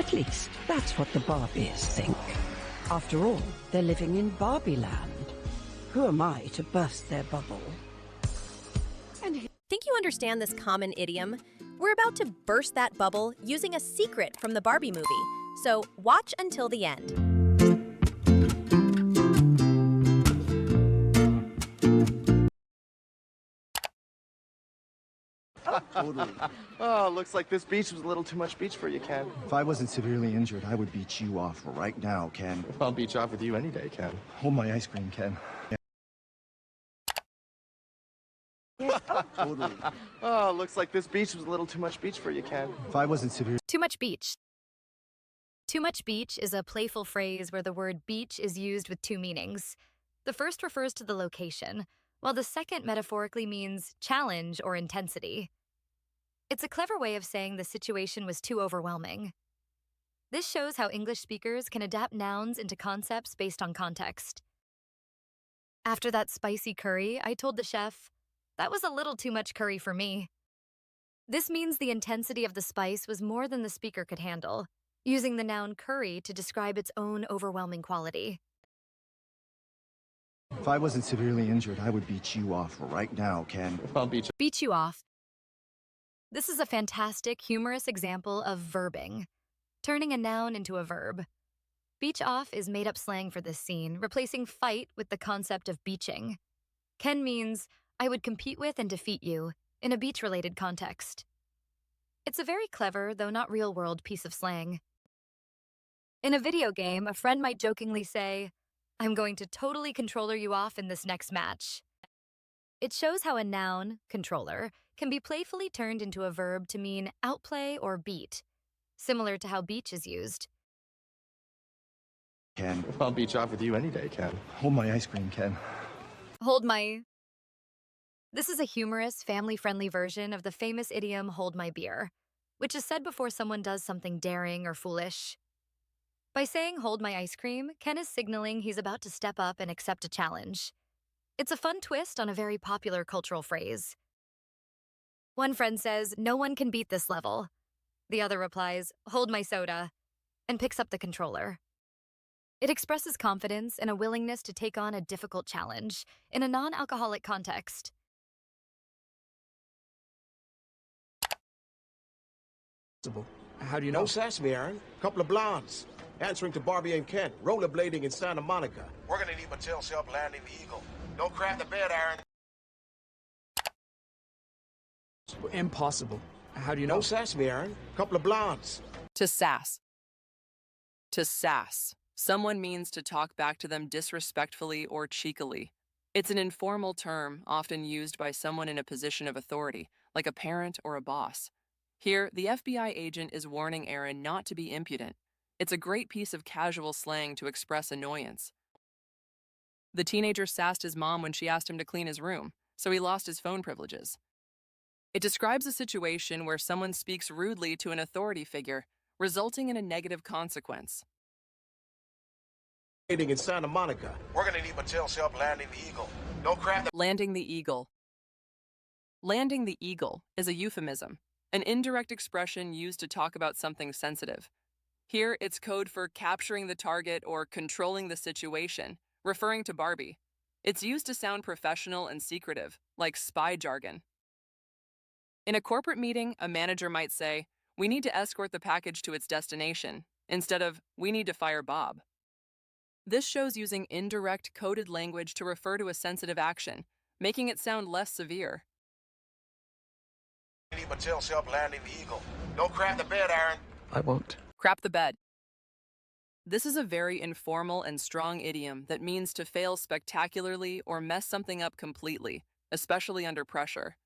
At least, that's what the Barbies think. After all, they're living in Barbie land. Who am I to burst their bubble? Think you understand this common idiom? We're about to burst that bubble using a secret from the Barbie movie, so watch until the end. Totally. Oh, looks like this beach was a little too much beach for you, Ken. If I wasn't severely injured, I would beat you off right now, Ken. I'll beach off with you any day, Ken. Hold my ice cream, Ken. Totally. Oh, looks like this beach was a little too much beach for you, Ken. If I wasn't severely... Too much beach. Too much beach is a playful phrase where the word beach is used with two meanings. The first refers to the location, while the second metaphorically means challenge or intensity. It's a clever way of saying the situation was too overwhelming. This shows how English speakers can adapt nouns into concepts based on context. After that spicy curry, I told the chef, "That was a little too much curry for me." This means the intensity of the spice was more than the speaker could handle, using the noun curry to describe its own overwhelming quality. If I wasn't severely injured, I would beat you off right now, Ken. I'll beach. Beat you off. This is a fantastic, humorous example of verbing, turning a noun into a verb. Beach off is made-up slang for this scene, replacing fight with the concept of beaching. Ken means, I would compete with and defeat you, in a beach-related context. It's a very clever, though not real-world, piece of slang. In a video game, a friend might jokingly say, "I'm going to totally controller you off in this next match." It shows how a noun, controller, can be playfully turned into a verb to mean outplay or beat, similar to how beach is used. Ken. I'll beach off with you any day, Ken. Hold my ice cream, Ken. Hold my... This is a humorous, family-friendly version of the famous idiom, hold my beer, which is said before someone does something daring or foolish. By saying hold my ice cream, Ken is signaling he's about to step up and accept a challenge. It's a fun twist on a very popular cultural phrase. One friend says, "No one can beat this level." The other replies, "Hold my soda," and picks up the controller. It expresses confidence and a willingness to take on a difficult challenge in a non-alcoholic context. How do you know? No sesame, Aaron. Couple of blondes. Answering to Barbie and Ken. Rollerblading in Santa Monica. We're gonna need Mattel's help landing the Eagle. Don't crap the bed, Aaron. Impossible. How do you know? No sesame, Aaron. Couple of blondes. To sass. To sass. Someone means to talk back to them disrespectfully or cheekily. It's an informal term often used by someone in a position of authority, like a parent or a boss. Here, the FBI agent is warning Aaron not to be impudent. It's a great piece of casual slang to express annoyance. The teenager sassed his mom when she asked him to clean his room, so he lost his phone privileges. It describes a situation where someone speaks rudely to an authority figure, resulting in a negative consequence. In Santa Monica. We're gonna need Mattel's help landing the Eagle. Don't crap the... Landing the eagle. Landing the eagle is a euphemism, an indirect expression used to talk about something sensitive. Here, it's code for capturing the target or controlling the situation, referring to Barbie. It's used to sound professional and secretive, like spy jargon. In a corporate meeting, a manager might say, "We need to escort the package to its destination," instead of, "We need to fire Bob." This shows using indirect coded language to refer to a sensitive action, making it sound less severe. We need Mattel's help landing the Eagle. Don't crap the bed, Aaron. I won't. Crap the bed. This is a very informal and strong idiom that means to fail spectacularly or mess something up completely, especially under pressure.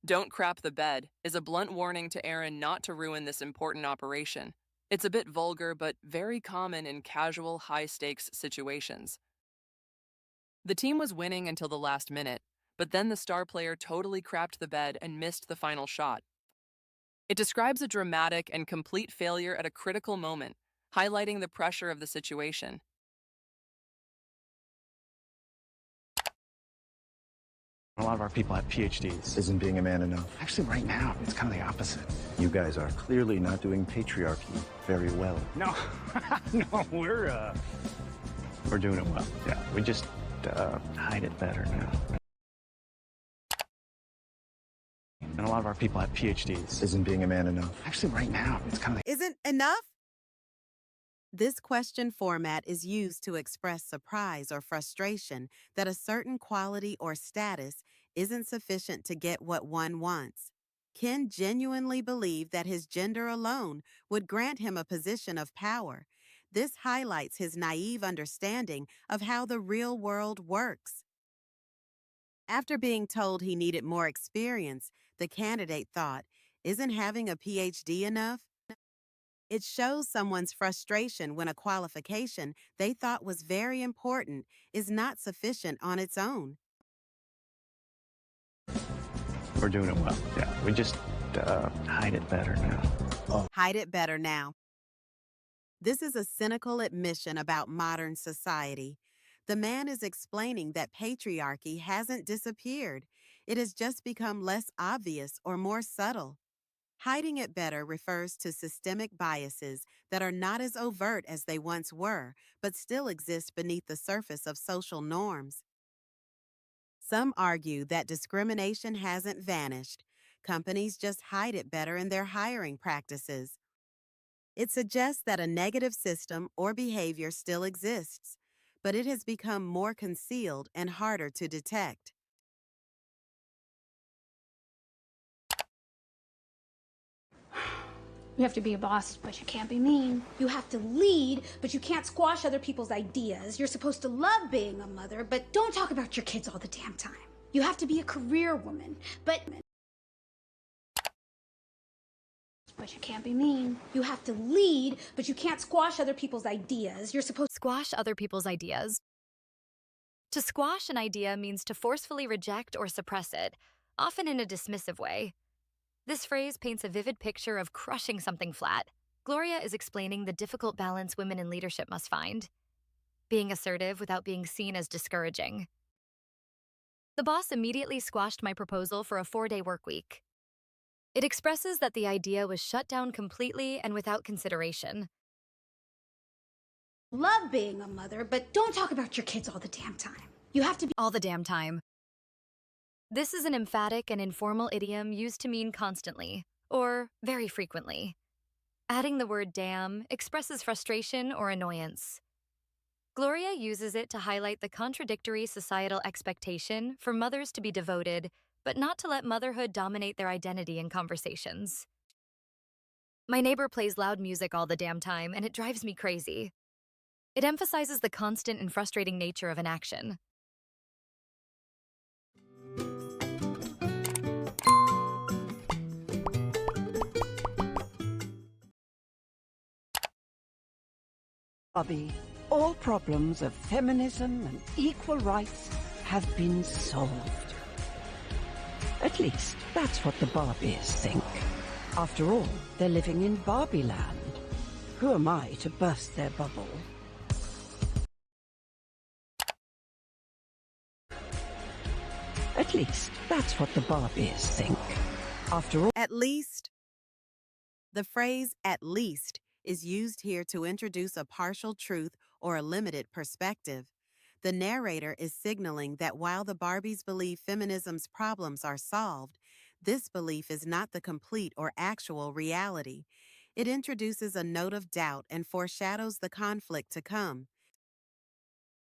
"Don't crap the bed" is a blunt warning to Aaron not to ruin this important operation. It's a bit vulgar, but very common in casual, high-stakes situations. The team was winning until the last minute, but then the star player totally crapped the bed and missed the final shot. It describes a dramatic and complete failure at a critical moment, highlighting the pressure of the situation. A lot of our people have PhDs. Isn't being a man enough? Actually, right now, it's kind of the opposite. You guys are clearly not doing patriarchy very well. No, no, we're doing it well. Yeah, we just hide it better now. And a lot of our people have PhDs. Isn't being a man enough? Actually, right now, it's kind of the... Isn't enough? This question format is used to express surprise or frustration that a certain quality or status isn't sufficient to get what one wants. Ken genuinely believed that his gender alone would grant him a position of power. This highlights his naive understanding of how the real world works. After being told he needed more experience, the candidate thought, "Isn't having a PhD enough?" It shows someone's frustration when a qualification they thought was very important is not sufficient on its own. We're doing it well. Yeah, we just hide it better now. Hide it better now. This is a cynical admission about modern society. The man is explaining that patriarchy hasn't disappeared. It has just become less obvious or more subtle. Hiding it better refers to systemic biases that are not as overt as they once were, but still exist beneath the surface of social norms. Some argue that discrimination hasn't vanished. Companies just hide it better in their hiring practices. It suggests that a negative system or behavior still exists, but it has become more concealed and harder to detect. You have to be a boss, but you can't be mean. You have to lead, but you can't squash other people's ideas. You're supposed to love being a mother, but don't talk about your kids all the damn time. You have to be a career woman, but you can't be mean. You have to lead, but you can't squash other people's ideas. You're supposed to Squash other people's ideas. To squash an idea means to forcefully reject or suppress it, often in a dismissive way. This phrase paints a vivid picture of crushing something flat. Gloria is explaining the difficult balance women in leadership must find. Being assertive without being seen as discouraging. The boss immediately squashed my proposal for a 4-day work week. It expresses that the idea was shut down completely and without consideration. love being a mother, but don't talk about your kids all the damn time. You have to be All the damn time. This is an emphatic and informal idiom used to mean constantly, or very frequently. Adding the word damn expresses frustration or annoyance. Gloria uses it to highlight the contradictory societal expectation for mothers to be devoted, but not to let motherhood dominate their identity in conversations. My neighbor plays loud music all the damn time, and it drives me crazy. It emphasizes the constant and frustrating nature of an action. Barbie, all problems of feminism and equal rights have been solved. At least, that's what the Barbies think. After all, they're living in Barbie land. Who am I to burst their bubble? At least, that's what the Barbies think. After all... At least. The phrase "at least" is used here to introduce a partial truth or a limited perspective. The narrator is signaling that while the Barbies believe feminism's problems are solved, this belief is not the complete or actual reality. It introduces a note of doubt and foreshadows the conflict to come.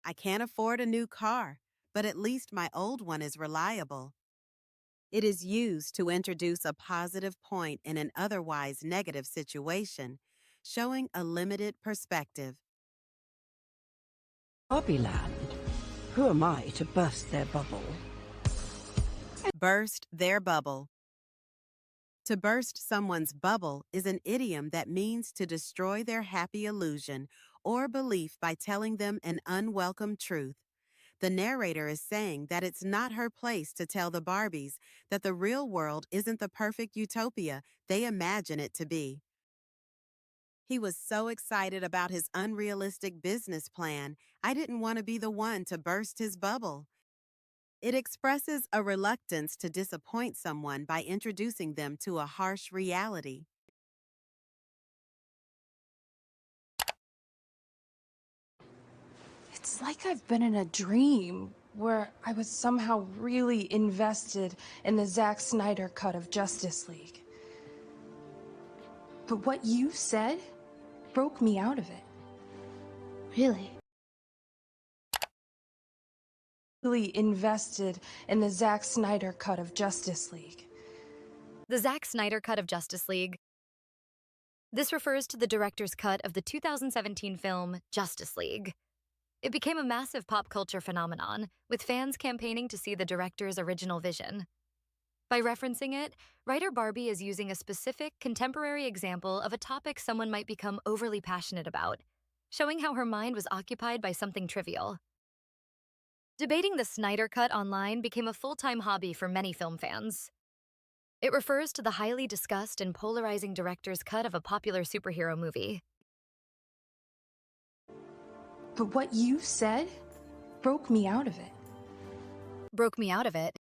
I can't afford a new car, but at least my old one is reliable. It is used to introduce a positive point in an otherwise negative situation, showing a limited perspective. Barbie land. Who am I to burst their bubble? Burst their bubble. To burst someone's bubble is an idiom that means to destroy their happy illusion or belief by telling them an unwelcome truth. The narrator is saying that it's not her place to tell the Barbies that the real world isn't the perfect utopia they imagine it to be. He was so excited about his unrealistic business plan, I didn't want to be the one to burst his bubble. It expresses a reluctance to disappoint someone by introducing them to a harsh reality. It's like I've been in a dream where I was somehow really invested in the Zack Snyder cut of Justice League. But what you said broke me out of it. Really? Really invested in the Zack Snyder cut of Justice League. The Zack Snyder cut of Justice League. This refers to the director's cut of the 2017 film Justice League. It became a massive pop culture phenomenon, with fans campaigning to see the director's original vision. By referencing it, writer Barbie is using a specific, contemporary example of a topic someone might become overly passionate about, showing how her mind was occupied by something trivial. Debating the Snyder Cut online became a full-time hobby for many film fans. It refers to the highly discussed and polarizing director's cut of a popular superhero movie. But what you said broke me out of it. Broke me out of it.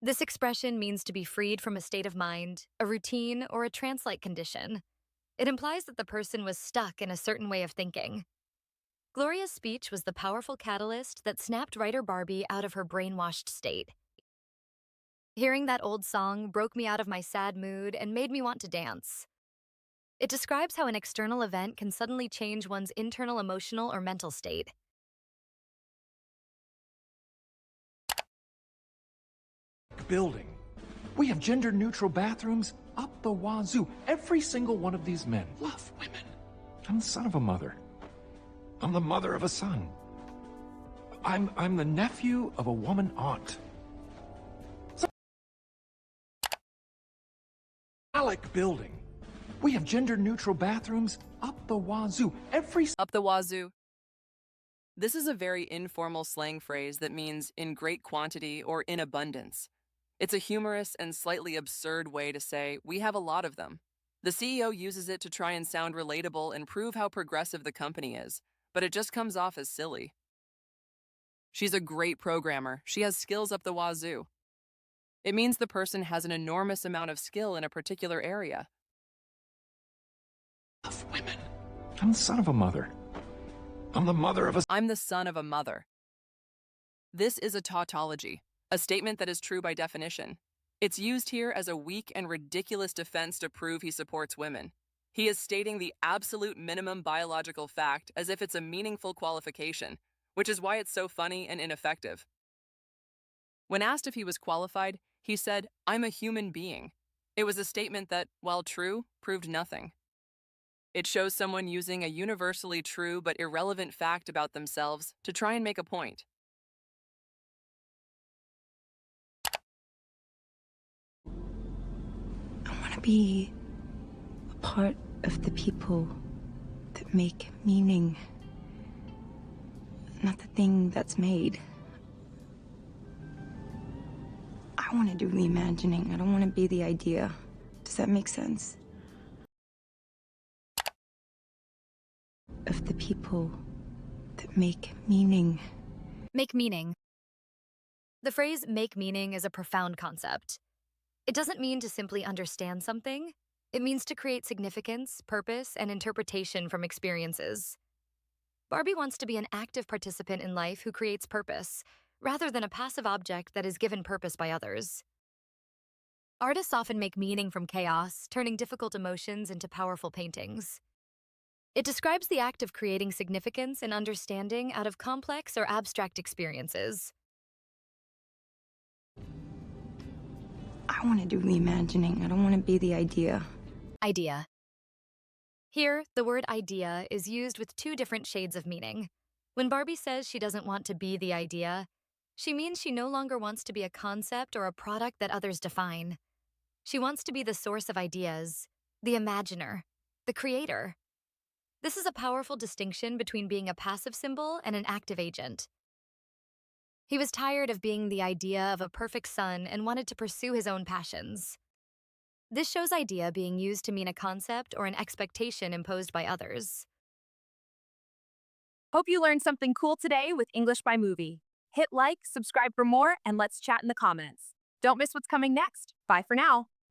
This expression means to be freed from a state of mind, a routine, or a trance-like condition. It implies that the person was stuck in a certain way of thinking. Gloria's speech was the powerful catalyst that snapped writer Barbie out of her brainwashed state. Hearing that old song broke me out of my sad mood and made me want to dance. It describes how an external event can suddenly change one's internal emotional or mental state. Building. We have gender-neutral bathrooms up the wazoo. Every single one of these men love women. I'm the son of a mother. I'm the mother of a son. I'm the nephew of a woman aunt. Alec building. We have gender-neutral bathrooms up the wazoo. Up the wazoo. This is a very informal slang phrase that means in great quantity or in abundance. It's a humorous and slightly absurd way to say we have a lot of them. The CEO uses it to try and sound relatable and prove how progressive the company is, but it just comes off as silly. She's a great programmer. She has skills up the wazoo. It means the person has an enormous amount of skill in a particular area. Love women. I'm the son of a mother. I'm the mother of a... I'm the son of a mother. This is a tautology, a statement that is true by definition. It's used here as a weak and ridiculous defense to prove he supports women. He is stating the absolute minimum biological fact as if it's a meaningful qualification, which is why it's so funny and ineffective. When asked if he was qualified, he said, "I'm a human being." It was a statement that, while true, proved nothing. It shows someone using a universally true but irrelevant fact about themselves to try and make a point. I want to be a part of the people that make meaning, not the thing that's made. I want to do the imagining. I don't want to be the idea. Does that make sense? Of the people that make meaning. Make meaning. The phrase make meaning is a profound concept. It doesn't mean to simply understand something. It means to create significance, purpose, and interpretation from experiences. Barbie wants to be an active participant in life who creates purpose, rather than a passive object that is given purpose by others. Artists often make meaning from chaos, turning difficult emotions into powerful paintings. It describes the act of creating significance and understanding out of complex or abstract experiences. I want to do the imagining. I don't want to be the idea. Idea. Here, the word idea is used with two different shades of meaning. When Barbie says she doesn't want to be the idea, she means she no longer wants to be a concept or a product that others define. She wants to be the source of ideas, the imaginer, the creator. This is a powerful distinction between being a passive symbol and an active agent. He was tired of being the idea of a perfect son and wanted to pursue his own passions. This shows idea being used to mean a concept or an expectation imposed by others. Hope you learned something cool today with English by Movie. Hit like, subscribe for more, and let's chat in the comments. Don't miss what's coming next. Bye for now.